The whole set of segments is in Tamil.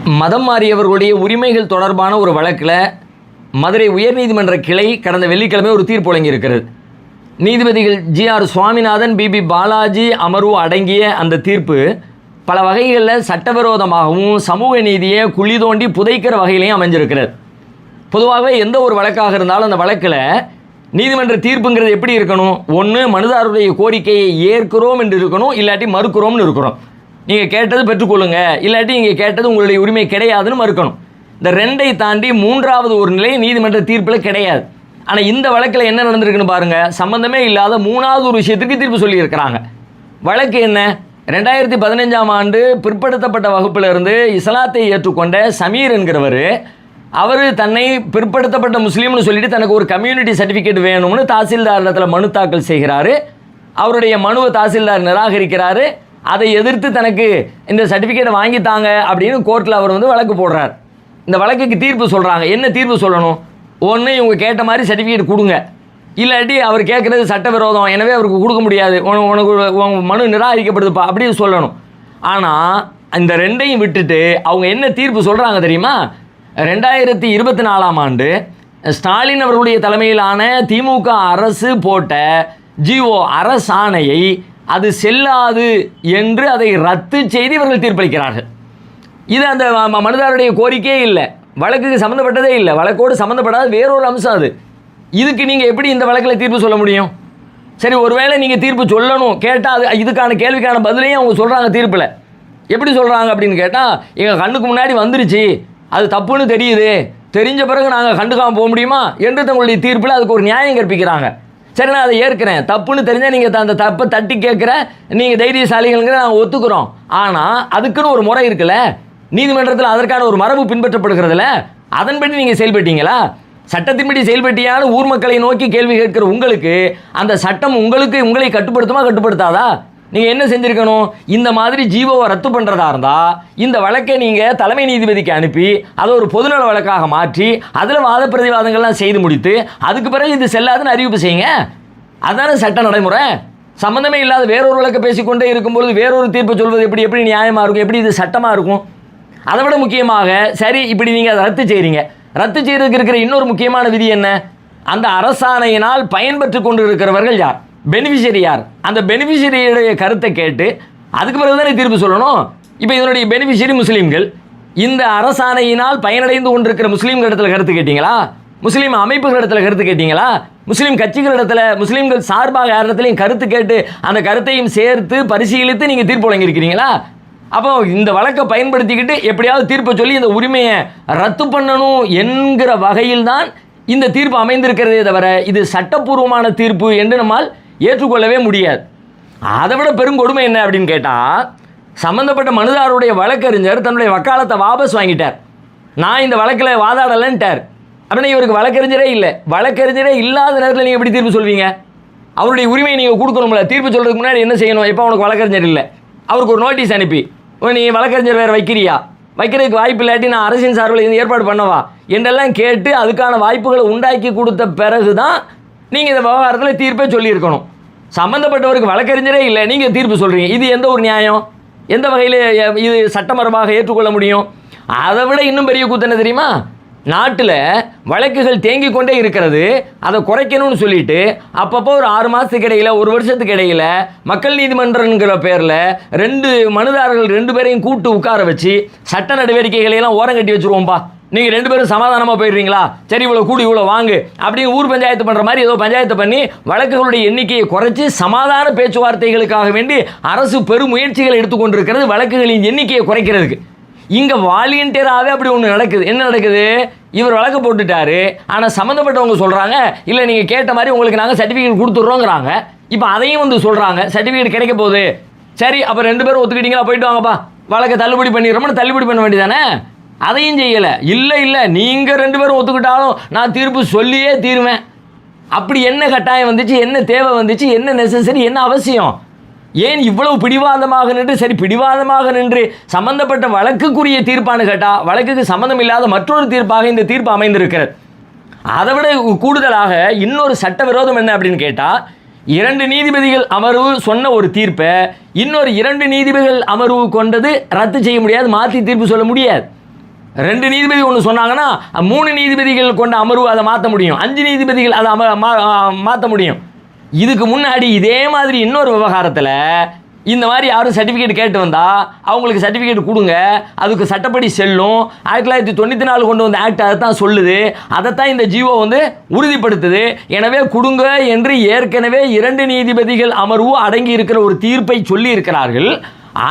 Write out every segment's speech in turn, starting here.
மதம் மாறியவர்களுடைய உரிமைகள் தொடர்பான ஒரு வழக்கில் மதுரை உயர்நீதிமன்ற கிளை கடந்த வெள்ளிக்கிழமை ஒரு தீர்ப்பு வழங்கியிருக்கிறது. நீதிபதிகள் ஜி.ஆர். சுவாமிநாதன், பி.பி. பாலாஜி அமர்வு அடங்கிய அந்த தீர்ப்பு பல வகைகளில் சட்டவிரோதமாகவும் சமூக நீதியை குழி தோண்டி புதைக்கிற வகையிலையும் அமைஞ்சிருக்கிறது. பொதுவாகவே எந்த ஒரு வழக்காக இருந்தாலும் அந்த வழக்கில் நீதிமன்ற தீர்ப்புங்கிறது எப்படி இருக்கணும்? ஒன்று, மனுதாரருடைய கோரிக்கையை ஏற்கிறோம் என்று இருக்கணும், இல்லாட்டி மறுக்கிறோம்னு இருக்கிறோம். நீங்கள் கேட்டது பெற்றுக்கொள்ளுங்க, இல்லாட்டி நீங்கள் கேட்டது உங்களுடைய உரிமை கிடையாதுன்னு மறுக்கணும். இந்த ரெண்டை தாண்டி மூன்றாவது ஒரு நிலை நீதிமன்ற தீர்ப்பில் கிடையாது. ஆனால் இந்த வழக்கில் என்ன நடந்திருக்குன்னு பாருங்கள். சம்பந்தமே இல்லாத மூணாவது ஒரு விஷயத்துக்கு தீர்ப்பு சொல்லியிருக்கிறாங்க. வழக்கு என்ன? 2015ஆம் ஆண்டு பிற்படுத்தப்பட்ட வகுப்பிலிருந்து இஸ்லாத்தை ஏற்றுக்கொண்ட சமீர் என்கிறவர், அவர் தன்னை பிற்படுத்தப்பட்ட முஸ்லீம்னு சொல்லிட்டு தனக்கு ஒரு கம்யூனிட்டி சர்டிஃபிகேட் வேணும்னு தாசில்தார் இடத்துல மனு தாக்கல் செய்கிறாரு. அவருடைய மனுவை தாசில்தார் நிராகரிக்கிறாரு. அதை எதிர்த்து தனக்கு இந்த சர்டிஃபிகேட்டை வாங்கித்தாங்க அப்படின்னு கோர்ட்டில் அவர் வழக்கு போடுறார். இந்த வழக்குக்கு தீர்ப்பு சொல்கிறாங்க. என்ன தீர்ப்பு சொல்லணும்? ஒன்று, இவங்க கேட்ட மாதிரி சர்டிஃபிகேட் கொடுங்க, இல்லாட்டி அவர் கேட்குறது சட்டவிரோதம், எனவே அவருக்கு கொடுக்க முடியாது, உனக்கு மனு நிராகரிக்கப்படுதுப்பா அப்படின்னு சொல்லணும். ஆனால் இந்த ரெண்டையும் விட்டுட்டு அவங்க என்ன தீர்ப்பு சொல்கிறாங்க தெரியுமா? 2024ஆம் ஆண்டு ஸ்டாலின் அவர்களுடைய தலைமையிலான திமுக அரசு போட்ட ஜிஓ அரசாணையை அது செல்லாது என்று அதை ரத்து செய்து இவர்கள் தீர்ப்பளிக்கிறார்கள். இது அந்த மனுதாரருடைய கோரிக்கையே இல்லை, வழக்குக்கு சம்மந்தப்பட்டதே இல்லை, வழக்கோடு சம்மந்தப்படாத வேறொரு அம்சம் அது. இதுக்கு நீங்கள் எப்படி இந்த வழக்கில் தீர்ப்பு சொல்ல முடியும்? சரி, ஒருவேளை நீங்கள் தீர்ப்பு சொல்லணும் கேட்டால் அது இதுக்கான கேள்விக்கான பதிலையும் அவங்க சொல்கிறாங்க தீர்ப்பில். எப்படி சொல்கிறாங்க அப்படின்னு கேட்டால், எங்கள் கண்ணுக்கு முன்னாடி வந்துருச்சு, அது தப்புன்னு தெரியுது, தெரிஞ்ச பிறகு நாங்கள் கண்டுக்காமல் போக முடியுமா என்று தங்களுடைய தீர்ப்பில் அதுக்கு ஒரு நியாயம் கற்பிக்கிறாங்க. சரி, நான் அதை ஏற்கிறேன், தப்புன்னு தெரிஞ்சால் நீங்கள் அந்த தப்பை தட்டி கேட்குற நீங்கள் தைரியசாலிகள்ங்கிற நாங்கள் ஒத்துக்கிறோம். ஆனால் அதுக்குன்னு ஒரு முறை இருக்குல்ல, நீதிமன்றத்தில் அதற்கான ஒரு மரபு பின்பற்றப்படுகிறதுல, அதன்படி நீங்கள் செயல்பட்டீங்களா? சட்டத்தின்படி செயல்பட்டியான ஊர் மக்களை நோக்கி கேள்வி கேட்கிற உங்களுக்கு அந்த சட்டம் உங்களை கட்டுப்படுத்துமா கட்டுப்படுத்தாதா? நீங்கள் என்ன செஞ்சுருக்கணும்? இந்த மாதிரி ஜீவோவை ரத்து பண்ணுறதா இருந்தால் இந்த வழக்கை நீங்கள் தலைமை நீதிபதிக்கு அனுப்பி அதை ஒரு பொதுநல வழக்காக மாற்றி அதில் வாத பிரதிவாதங்கள்லாம் செய்து முடித்து அதுக்கு பிறகு இது செல்லாதுன்னு அறிவிப்பு செய்யுங்க. அதுதானே சட்ட நடைமுறை. சம்மந்தமே இல்லாத வேறொரு வழக்கை பேசிக்கொண்டே இருக்கும்பொழுது வேறொரு தீர்ப்பு சொல்வது எப்படி நியாயமாக இருக்கும்? எப்படி இது சட்டமாக இருக்கும்? அதை விட முக்கியமாக, சரி இப்படி நீங்கள் அதை ரத்து செய்கிறீங்க, ரத்து செய்கிறதுக்கு இருக்கிற இன்னொரு முக்கியமான விதி என்ன? அந்த அரசாணையினால் பயன்பெற்று கொண்டு இருக்கிறவர்கள் யார்? பெனிஃபிஷரி யார்? அந்த பெனிஃபிஷரியுடைய கருத்தை கேட்டு அதுக்கு பிறகு தானே தீர்ப்பு சொல்லணும். இப்போ இதனுடைய பெனிஃபிஷரி முஸ்லீம்கள். இந்த அரசாணையினால் பயனடைந்து கொண்டிருக்கிற முஸ்லீம்கள் இடத்துல கருத்து கேட்டீங்களா? முஸ்லீம் அமைப்புகள் இடத்துல கருத்து கேட்டீங்களா? முஸ்லீம் கட்சிகள் இடத்துல முஸ்லீம்கள் சார்பாக யார் இடத்துலையும் கருத்து கேட்டு அந்த கருத்தையும் சேர்த்து பரிசீலித்து நீங்கள் தீர்ப்பு வழங்கியிருக்கிறீங்களா? அப்போ இந்த வழக்கை பயன்படுத்திக்கிட்டு எப்படியாவது தீர்ப்பை சொல்லி இந்த உரிமையை ரத்து பண்ணணும் என்கிற வகையில் தான் இந்த தீர்ப்பு அமைந்திருக்கிறதே தவிர இது சட்டப்பூர்வமான தீர்ப்பு என்று நம்மால் ஏற்றுக்கொள்ளவே முடியாது. அதை விட பெருங்கொடுமை என்ன அப்படின்னு கேட்டால், சம்பந்தப்பட்ட மனுதாரருடைய வழக்கறிஞர் தன்னுடைய வக்காலத்தை வாபஸ் வாங்கிட்டார். நான் இந்த வழக்கில் வாதாடலைன்ட்டார். அப்படின்னா இவருக்கு வழக்கறிஞரே இல்லை. வழக்கறிஞரே இல்லாத நேரத்தில் நீங்கள் எப்படி தீர்ப்பு சொல்வீங்க? அவருடைய உரிமையை நீங்கள் கொடுக்கணும்ல. தீர்ப்பு சொல்கிறதுக்கு முன்னாடி என்ன செய்யணும்? எப்போ அவனுக்கு வழக்கறிஞர் இல்லை, அவருக்கு ஒரு நோட்டீஸ் அனுப்பி, நீ வழக்கறிஞர் வேறு வைக்கிறியா, வைக்கிறதுக்கு வாய்ப்பு இல்லாட்டி நான் அரசின் சார்பில் இது ஏற்பாடு பண்ணவா என்றெல்லாம் கேட்டு அதுக்கான வாய்ப்புகளை உண்டாக்கி கொடுத்த பிறகு தான் நீங்கள் இந்த விவகாரத்தில் தீர்ப்பே சொல்லியிருக்கணும். சம்மந்தப்பட்டவருக்கு வழக்கறிஞரே இல்லை, நீங்கள் தீர்ப்பு சொல்கிறீங்க. இது எந்த ஒரு நியாயம்? எந்த வகையில் இது சட்டமரபாக ஏற்றுக்கொள்ள முடியும்? அதை விட இன்னும் பெரிய கூத்து என்ன தெரியுமா? நாட்டில் வழக்குகள் தேங்கி கொண்டே இருக்கிறது, அதை குறைக்கணும்னு சொல்லிட்டு அப்பப்போ ஒரு 6 மாதத்துக்கு இடையில், ஒரு வருஷத்துக்கு இடையில் மக்கள் நீதிமன்றங்கிற பேரில் 2 மனுதாரர்கள் 2 பேரையும் கூட்டு உட்கார வச்சு சட்ட நடவடிக்கைகளையெல்லாம் ஓரம் கட்டி வச்சுருவோம்ப்பா, நீங்கள் 2 பேரும் சமாதானமாக போயிடுறீங்களா, சரி இவ்வளோ கூடி இவ்வளோ வாங்கு அப்படின்னு ஊர் பஞ்சாயத்து பண்ணுற மாதிரி ஏதோ பஞ்சாயத்து பண்ணி வழக்குகளுடைய எண்ணிக்கையை குறைச்சி சமாதான பேச்சுவார்த்தைகளுக்காக வேண்டி அரசு பெரும் முயற்சிகளை எடுத்துக்கொண்டிருக்கிறது வழக்குகளின் எண்ணிக்கையை குறைக்கிறதுக்கு. இங்கே வாலியண்டியராகவே அப்படி ஒன்று நடக்குது. என்ன நடக்குது? இவர் வழக்கு போட்டுட்டாரு, ஆனால் சம்மந்தப்பட்டவங்க சொல்கிறாங்க, இல்லை நீங்கள் கேட்ட மாதிரி உங்களுக்கு நாங்கள் சர்டிஃபிகேட் கொடுத்துட்றோங்கிறாங்க. இப்போ அதையும் சொல்கிறாங்க சர்டிஃபிகேட் கிடைக்க போகுது. சரி, அப்போ 2 பேரும் ஒத்துக்கிட்டீங்களா, போயிட்டு வாங்கப்பா, வழக்கை தள்ளுபடி பண்ணிடுறோம்னு தள்ளுபடி பண்ண வேண்டியதானே? அதையும் செய்யலை. இல்லை நீங்கள் 2 பேரும் ஒத்துக்கிட்டாலும் நான் தீர்ப்பு சொல்லியே தீருவேன். அப்படி என்ன கட்டாயம் வந்துச்சு? என்ன தேவை வந்துச்சு? என்ன நெசசரி? என்ன அவசியம்? ஏன் இவ்வளவு பிடிவாதமாக நின்று, சரி பிடிவாதமாக நின்று சம்பந்தப்பட்ட வழக்குக்குரிய தீர்ப்பானு கேட்டால் வழக்குக்கு சம்பந்தம் இல்லாத மற்றொரு தீர்ப்பாக இந்த தீர்ப்பு அமைந்திருக்கிறது. அதை விட கூடுதலாக இன்னொரு சட்டவிரோதம் என்ன அப்படின்னு கேட்டால், 2 நீதிபதிகள் அமர்வு சொன்ன ஒரு தீர்ப்பை இன்னொரு 2 நீதிபதிகள் அமர்வு கொண்டது ரத்து செய்ய முடியாது, மாற்றி தீர்ப்பு சொல்ல முடியாது. 2 நீதிபதி ஒன்று சொன்னாங்கன்னா 3 நீதிபதிகள் கொண்ட அமர்வு அதை மாற்ற முடியும், 5 நீதிபதிகள் அதை மாற்ற முடியும். இதுக்கு முன்னாடி இதே மாதிரி இன்னொரு விவகாரத்தில் இந்த மாதிரி யாரும் சர்டிஃபிகேட் கேட்டு வந்தால் அவங்களுக்கு சர்டிஃபிகேட் கொடுங்க, அதுக்கு சட்டப்படி செல்லும். 1994 கொண்டு வந்த ஆக்ட் அதை தான் சொல்லுது, அதைத்தான் இந்த ஜிஓ வந்து உறுதிப்படுத்துது. எனவே கொடுங்க என்று ஏற்கனவே 2 நீதிபதிகள் அமர்வு அடங்கி இருக்கிற ஒரு தீர்ப்பை சொல்லி இருக்கிறார்கள்.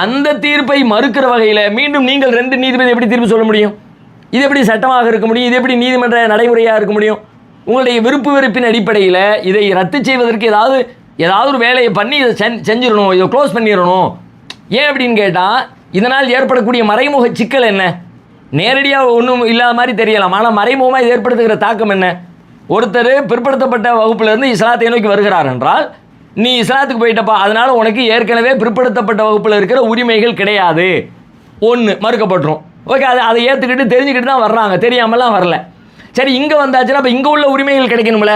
அந்த தீர்ப்பை மறுக்கிற வகையில் மீண்டும் நீங்கள் 2 நீதிபதி எப்படி தீர்ப்பு சொல்ல முடியும்? இது எப்படி சட்டமாக இருக்க முடியும்? இது எப்படி நீதிமன்ற நடைமுறையாக இருக்க முடியும்? உங்களுடைய விருப்பு வெறுப்பின் அடிப்படையில் இதை ரத்து செய்வதற்கு ஏதாவது ஒரு வேலையை பண்ணி இதை செஞ்சிடணும், இதை க்ளோஸ் பண்ணிடணும். ஏன் அப்படின்னு கேட்டால் இதனால் ஏற்படக்கூடிய மறைமுக சிக்கல் என்ன? நேரடியாக ஒன்றும் இல்லாத மாதிரி தெரியலாம், ஆனால் மறைமுகமாக இது ஏற்படுத்துகிற தாக்கம் என்ன? ஒருத்தர் பிற்படுத்தப்பட்ட வகுப்பிலிருந்து இஸ்லாத்தை நோக்கி வருகிறார் என்றால், நீ இஸ்லாத்துக்கு போயிட்டப்பா, அதனால் உனக்கு ஏற்கனவே பிற்படுத்தப்பட்ட வகுப்பில் இருக்கிற உரிமைகள் கிடையாது, ஒன்று மறுக்கப்பட்டுரும். ஓகே, அதை ஏற்றுக்கிட்டு தெரிஞ்சுக்கிட்டு தான் வர்றாங்க, தெரியாமலாம் வரல. சரி, இங்கே வந்தாச்சுன்னா அப்போ இங்கே உள்ள உரிமைகள் கிடைக்கணும்ல.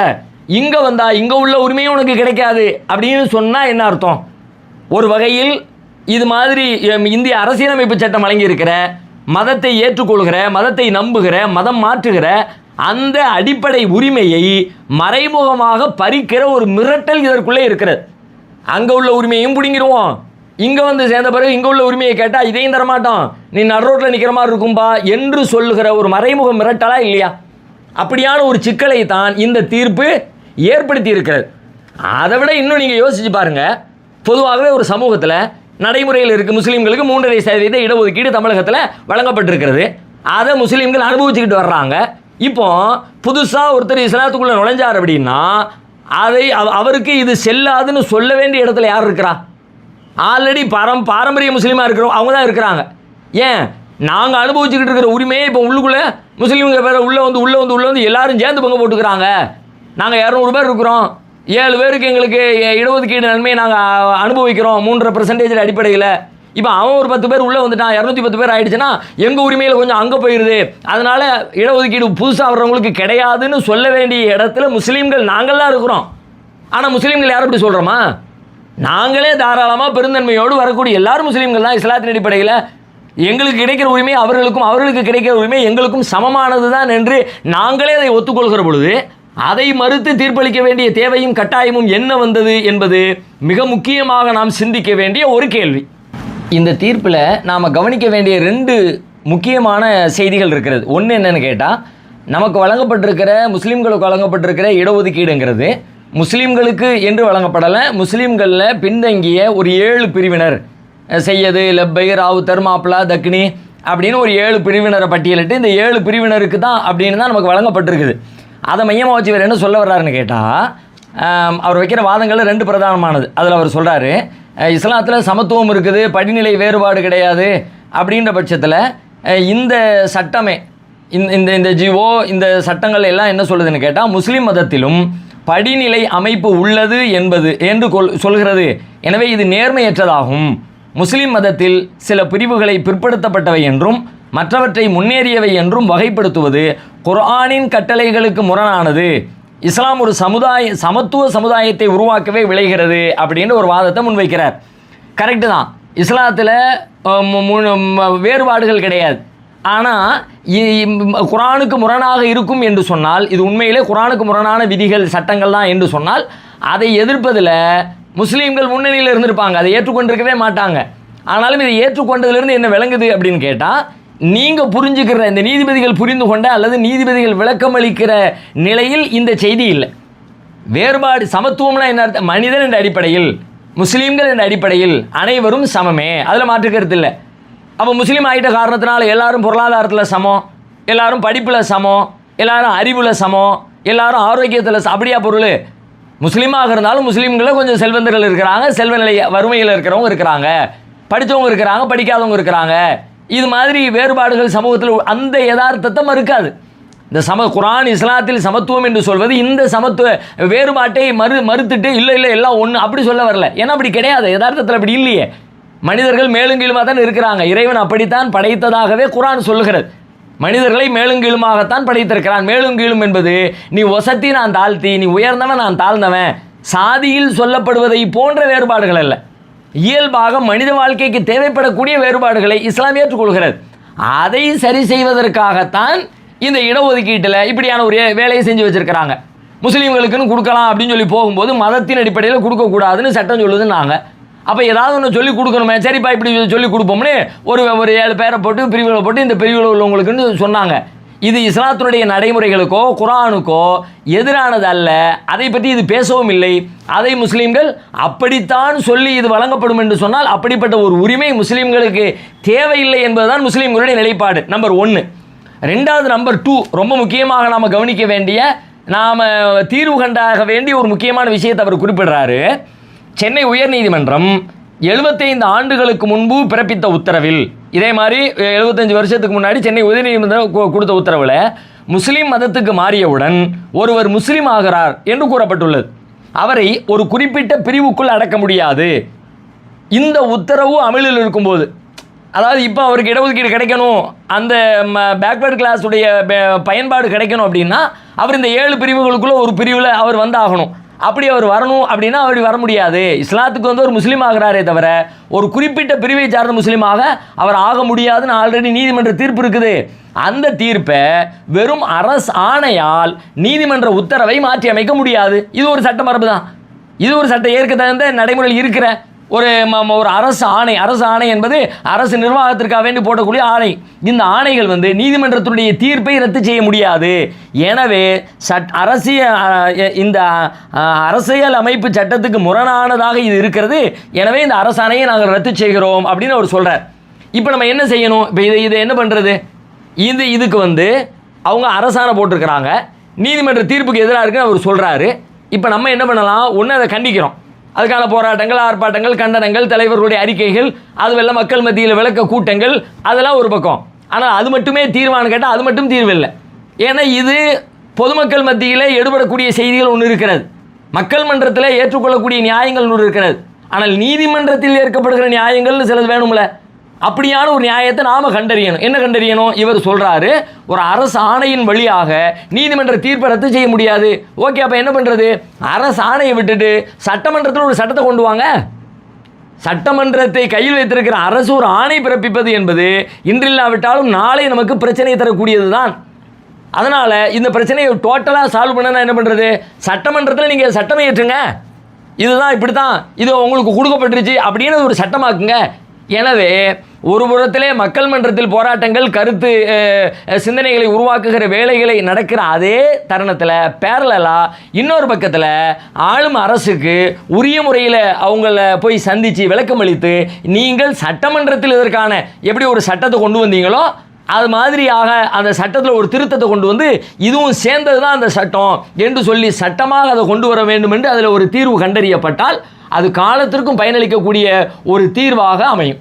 இங்கே வந்தால் இங்கே உள்ள உரிமையும் உனக்கு கிடைக்காது அப்படின்னு சொன்னால் என்ன அர்த்தம்? ஒரு வகையில் இது மாதிரி இந்திய அரசியலமைப்பு சட்டம் வழங்கியிருக்கிற மதத்தை ஏற்றுக்கொள்கிற, மதத்தை நம்புகிற, மதம் மாற்றுகிற அந்த அடிப்படை உரிமையை மறைமுகமாக பறிக்கிற ஒரு மிரட்டல் இதற்குள்ளே இருக்கிறது. அங்கே உள்ள உரிமையும் பிடிங்கிடுவோம், இங்கே வந்து சேர்ந்த பிறகு இங்கே உள்ள உரிமையை கேட்டால் இதையும் தரமாட்டோம், நீ நடுரோட்டில் நிற்கிற மாதிரி இருக்கும்பா என்று சொல்லுகிற ஒரு மறைமுக மிரட்டலா இல்லையா? அப்படியான ஒரு சிக்கலை தான் இந்த தீர்ப்பு ஏற்படுத்தி இருக்கிறது. அதை விட இன்னும் நீங்கள் யோசிச்சு பாருங்கள். பொதுவாகவே ஒரு சமூகத்தில் நடைமுறையில் இருக்குது, முஸ்லீம்களுக்கு 3.5% இடஒதுக்கீடு தமிழகத்தில் வழங்கப்பட்டிருக்கிறது. அதை முஸ்லீம்கள் அனுபவிச்சுக்கிட்டு வர்றாங்க. இப்போ புதுசாக ஒருத்தர் இஸ்லாத்துக்குள்ளே நுழைஞ்சார் அப்படின்னா அவருக்கு இது செல்லாதுன்னு சொல்ல வேண்டிய இடத்துல யார் இருக்கிறா? ஆல்ரெடி பாரம்பரிய முஸ்லீமாக இருக்கிறோம், அவங்க தான் இருக்கிறாங்க. ஏன் நாங்கள் அனுபவிச்சுக்கிட்டு இருக்கிற உரிமையை இப்போ உள்ளுக்குள்ளே முஸ்லீம்கள் பேர் உள்ளே வந்து எல்லாரும் சேர்ந்து பங்கு போட்டுக்கிறாங்க. நாங்கள் 200 பேர் இருக்கிறோம், 7 பேருக்கு எங்களுக்கு இடஒதுக்கீடு நன்மையை நாங்கள் அனுபவிக்கிறோம் 3.5% அடிப்படையில். இப்போ அவன் ஒரு 10 பேர் உள்ளே வந்துட்டான், 210 பேர் ஆகிடுச்சுன்னா எங்கள் உரிமையில் கொஞ்சம் அங்கே போயிடுது, அதனால் இடஒதுக்கீடு புதுசாக வர்றவங்களுக்கு கிடையாதுன்னு சொல்ல வேண்டிய இடத்துல முஸ்லீம்கள் நாங்கள்லாம் இருக்கிறோம். ஆனால் முஸ்லீம்கள் யாரும் இப்படி சொல்கிறோமா? நாங்களே தாராளமாக பெருந்தன்மையோடு வரக்கூடிய எல்லாரும் முஸ்லீம்கள் தான். இஸ்லாத்தின் அடிப்படையில் எங்களுக்கு கிடைக்கிற உரிமை அவர்களுக்கும், அவர்களுக்கு கிடைக்கிற உரிமை எங்களுக்கும் சமமானது தான் என்று நாங்களே அதை ஒத்துக்கொள்கிற பொழுது அதை மறுத்து தீர்ப்பளிக்க வேண்டிய தேவையும் கட்டாயமும் என்ன வந்தது என்பது மிக முக்கியமாக நாம் சிந்திக்க வேண்டிய ஒரு கேள்வி. இந்த தீர்ப்பில் நாம் கவனிக்க வேண்டிய 2 முக்கியமான செய்திகள் இருக்கிறது. ஒன்று என்னென்னு கேட்டால், நமக்கு வழங்கப்பட்டிருக்கிற முஸ்லீம்களுக்கு வழங்கப்பட்டிருக்கிற இடஒதுக்கீடுங்கிறது முஸ்லீம்களுக்கு என்று வழங்கப்படலை. முஸ்லீம்களில் பின்தங்கிய ஒரு 7 பிரிவினர், செய்யது, லெப்பை, ராவுத்தர், மாப்பிளா, தக்னி அப்படின்னு ஒரு 7 பிரிவினரை பட்டியலிட்டு இந்த 7 பிரிவினருக்கு தான் அப்படின்னு தான் நமக்கு வழங்கப்பட்டிருக்குது. அதை மையமாக வச்சு வேறு என்ன சொல்ல வர்றாருன்னு கேட்டால், அவர் வைக்கிற வாதங்கள் 2 பிரதானமானது. அதில் அவர் சொல்கிறாரு, இஸ்லாத்தில் சமத்துவம் இருக்குது, படிநிலை வேறுபாடு கிடையாது. அப்படின்ற பட்சத்தில் இந்த சட்டமே இந்த ஜிஓ இந்த சட்டங்கள் எல்லாம் என்ன சொல்லுதுன்னு கேட்டால், முஸ்லீம் மதத்திலும் படிநிலை அமைப்பு உள்ளது என்று சொல்கிறது. எனவே இது நேர்மையற்றதாகும். முஸ்லீம் மதத்தில் சில பிரிவுகளை பிற்படுத்தப்பட்டவை என்றும் மற்றவற்றை முன்னேறியவை என்றும் வகைப்படுத்துவது குர்ஆனின் கட்டளைகளுக்கு முரணானது. இஸ்லாம் ஒரு சமத்துவ சமுதாயத்தை உருவாக்கவே விளைகிறது அப்படின்னு ஒரு வாதத்தை முன்வைக்கிறார். கரெக்டு தான், இஸ்லாத்தில் வேறுபாடுகள் கிடையாது. ஆனால் குர்ஆனுக்கு முரணாக இருக்கும் என்று சொன்னால், இது உண்மையிலே குர்ஆனுக்கு முரணான விதிகள் சட்டங்கள் தான் என்று சொன்னால், அதை எதிர்ப்பதில் முஸ்லீம்கள் முன்னணியில் இருந்திருப்பாங்க, அதை ஏற்றுக்கொண்டிருக்கவே மாட்டாங்க. ஆனாலும் இதை ஏற்றுக்கொண்டதிலிருந்து என்ன விளங்குது அப்படின்னு கேட்டால், நீங்கள் புரிஞ்சுக்கிற இந்த நீதிபதிகள் புரிந்து கொண்ட அல்லது நீதிபதிகள் விளக்கமளிக்கிற நிலையில் இந்த செய்தி இல்லை. வேறுபாடு சமத்துவம்னா என்ன அர்த்தம்? மனிதன் என்ற அடிப்படையில், முஸ்லீம்கள் என்ற அடிப்படையில் அனைவரும் சமமே, அதில் மாற்று கருத்து இல்லை. அப்போ முஸ்லீம் ஆகிட்ட காரணத்தினால எல்லாரும் பொருளாதாரத்தில் சமம், எல்லாரும் படிப்பில் சமம், எல்லாரும் அறிவில் சமம், எல்லாரும் ஆரோக்கியத்தில் அப்படியா பொருள்? முஸ்லீமாக இருந்தாலும் முஸ்லீம்களில் கொஞ்சம் செல்வந்தர்கள் இருக்கிறாங்க, செல்வ நிலை வறுமையில் இருக்கிறவங்க இருக்கிறாங்க, படித்தவங்க இருக்கிறாங்க, படிக்காதவங்க இருக்கிறாங்க. இது மாதிரி வேறுபாடுகள் சமூகத்தில் அந்த யதார்த்தத்தை மறுக்காது. இந்த குர்ஆன் இஸ்லாத்தில் சமத்துவம் என்று சொல்வது இந்த சமத்துவ வேறுபாட்டை மறுத்துட்டு இல்லை எல்லாம் ஒன்று அப்படி சொல்ல வரல. ஏன்னா அப்படி கிடையாது, யதார்த்தத்தில் அப்படி இல்லையே. மனிதர்கள் மேலுங்கீழுமாக தான் இருக்கிறாங்க. இறைவன் அப்படித்தான் படைத்ததாகவே குர்ஆன் சொல்லுகிறது. மனிதர்களை மேலுங்கீழுமாகத்தான் படைத்திருக்கிறான். மேலுங்கீழும் என்பது நீ ஒசத்தி நான் தாழ்த்தி, நீ உயர்ந்தவன் நான் தாழ்ந்தவன், சாதியில் சொல்லப்படுவதை போன்ற வேறுபாடுகள் அல்ல. இயல்பாக மனித வாழ்க்கைக்கு தேவைப்படக்கூடிய வேறுபாடுகளை இஸ்லாம் ஏற்றுக்கொள்கிறது. அதை சரி செய்வதற்காகத்தான் இந்த இடஒதுக்கீட்டில் இப்படியான ஒரு வேலையை செஞ்சு வச்சுருக்கிறாங்க. முஸ்லீம்களுக்குன்னு கொடுக்கலாம் அப்படின்னு சொல்லி போகும்போது மதத்தின் அடிப்படையில் கொடுக்கக்கூடாதுன்னு சட்டம் சொல்லுதுன்னாங்க. அப்போ ஏதாவது ஒன்று சொல்லி கொடுக்கணுமே, சரிப்பா இப்படி சொல்லி கொடுப்போம்னு ஒரு 7 பேரை போட்டு பிரிவுகளை போட்டு இந்த பிரிவில் உள்ளவங்களுக்குன்னு சொன்னாங்க. இது இஸ்லாத்தினுடைய நடைமுறைகளுக்கோ குர்ஆனுக்கோ எதிரானது அல்ல. அதை பற்றி இது பேசவும் இல்லை. அதை முஸ்லீம்கள் அப்படித்தான் சொல்லி இது வழங்கப்படும் என்று சொன்னால் அப்படிப்பட்ட ஒரு உரிமை முஸ்லீம்களுக்கு தேவையில்லை என்பதுதான் முஸ்லீம்களுடைய நிலைப்பாடு. நம்பர் 1. ரெண்டாவது நம்பர் 2, ரொம்ப முக்கியமாக நாம் கவனிக்க வேண்டிய, நாம் தீர்வு கண்டாக வேண்டிய ஒரு முக்கியமான விஷயத்தை அவர் குறிப்பிடுறாரு. சென்னை உயர்நீதிமன்றம் 75 ஆண்டுகளுக்கு முன்பு பிறப்பித்த உத்தரவில், இதே மாதிரி 75 வருஷத்துக்கு முன்னாடி சென்னை உயர்நீதிமன்றம் கொடுத்த உத்தரவில் முஸ்லீம் மதத்துக்கு மாறியவுடன் ஒருவர் முஸ்லீம் ஆகிறார் என்று கூறப்பட்டுள்ளது. அவரை ஒரு குறிப்பிட்ட பிரிவுக்குள் அடக்க முடியாது. இந்த உத்தரவு அமலில் இருக்கும்போது, அதாவது இப்போ அவருக்கு இடஒதுக்கீடு கிடைக்கணும், அந்த பேக்வேர்டு கிளாஸுடைய பயன்பாடு கிடைக்கணும் அப்படின்னா அவர் இந்த 7 பிரிவுகளுக்குள்ளே ஒரு பிரிவில் அவர் வந்தாகணும். அப்படி அவர் வரணும் அப்படின்னா அப்படி வர முடியாது. இஸ்லாத்துக்கு வந்து ஒரு முஸ்லீம் ஆகிறாரே தவிர ஒரு குறிப்பிட்ட பிரிவை சார்ந்த முஸ்லீமாக அவர் ஆக முடியாதுன்னு ஆல்ரெடி நீதிமன்ற தீர்ப்பு இருக்குது. அந்த தீர்ப்பை வெறும் அரசு ஆணையால் நீதிமன்ற உத்தரவை மாற்றி அமைக்க முடியாது. இது ஒரு சட்ட மரபு தான். இது ஒரு சட்ட ஏற்க தகுந்த நடைமுறையில் இருக்கிற ஒரு அரசு ஆணை என்பது அரசு நிர்வாகத்திற்காக வேண்டி போடக்கூடிய ஆணை. இந்த ஆணைகள் வந்து நீதிமன்றத்துடைய தீர்ப்பை ரத்து செய்ய முடியாது. எனவே இந்த அரசியல் அமைப்பு சட்டத்துக்கு முரணானதாக இது இருக்கிறது. எனவே இந்த அரசாணையை நாங்கள் ரத்து செய்கிறோம் அப்படின்னு அவர் சொல்கிறார். இப்போ நம்ம என்ன செய்யணும்? இப்போ இதை என்ன பண்ணுறது? இதுக்கு வந்து அவங்க அரசாணை போட்டிருக்கிறாங்க, நீதிமன்ற தீர்ப்புக்கு எதிராக இருக்குன்னு அவர் சொல்கிறாரு. இப்போ நம்ம என்ன பண்ணலாம்? ஒன்று அதை கண்டிக்கிறோம், அதுக்கான போராட்டங்கள், ஆர்ப்பாட்டங்கள், கண்டனங்கள், தலைவர்களுடைய அறிக்கைகள், அதுவெல்லாம் மக்கள் மத்தியில் விளக்க கூட்டங்கள், அதெல்லாம் ஒரு பக்கம். ஆனால் அது மட்டுமே தீர்வானு கேட்டால் அது மட்டும் தீர்வில்லை. ஏன்னா இது பொதுமக்கள் மத்தியில் எடுபடக்கூடிய செய்திகள் ஒன்று இருக்கிறது, மக்கள் மன்றத்தில் ஏற்றுக்கொள்ளக்கூடிய நியாயங்கள் ஒன்று இருக்கிறது. ஆனால் நீதிமன்றத்தில் ஏற்கப்படுகிற நியாயங்கள்னு சிலது வேணும்ல. அப்படியான ஒரு நியாயத்தை நாம் கண்டறியணும். என்ன கண்டறியணும்? இவர் சொல்கிறாரு ஒரு அரசு ஆணையின் வழியாக நீதிமன்ற தீர்ப்பை ரத்து செய்ய முடியாது. ஓகே, அப்போ என்ன பண்ணுறது? அரசு ஆணையை விட்டுட்டு சட்டமன்றத்தில் ஒரு சட்டத்தை கொண்டு வாங்க. சட்டமன்றத்தை கையில் வைத்திருக்கிற அரசு ஒரு ஆணை பிறப்பிப்பது என்பது இன்றில்லாவிட்டாலும் நாளை நமக்கு பிரச்சனை தரக்கூடியது தான். அதனால் இந்த பிரச்சனையை டோட்டலாக சால்வ் பண்ணனா என்ன பண்ணுறது? சட்டமன்றத்தில் நீங்கள் சட்டமே ஏற்றுங்க, இதுதான் இப்படி தான், இது உங்களுக்கு கொடுக்கப்பட்டுருச்சு அப்படின்னு ஒரு சட்டமாக்குங்க. எனவே ஒரு புறத்திலே மக்கள் மன்றத்தில் போராட்டங்கள், கருத்து சிந்தனைகளை உருவாக்குகிற வேலைகளை நடக்கிற அதே தருணத்தில் பேரலாக இன்னொரு பக்கத்தில் ஆளும் அரசுக்கு உரிய முறையில் அவங்கள போய் சந்தித்து விளக்கம் அளித்து, நீங்கள் சட்டமன்றத்தில் இதற்கான எப்படி ஒரு சட்டத்தை கொண்டு வந்தீங்களோ அது மாதிரியாக அந்த சட்டத்தில் ஒரு திருத்தத்தை கொண்டு வந்து இதுவும் சேர்ந்தது தான் அந்த சட்டம் என்று சொல்லி சட்டமாக அதை கொண்டு வர வேண்டும் என்று அதில் ஒரு தீர்வு கண்டறியப்பட்டால் அது காலத்திற்கும் பயனளிக்கக்கூடிய ஒரு தீர்வாக அமையும்.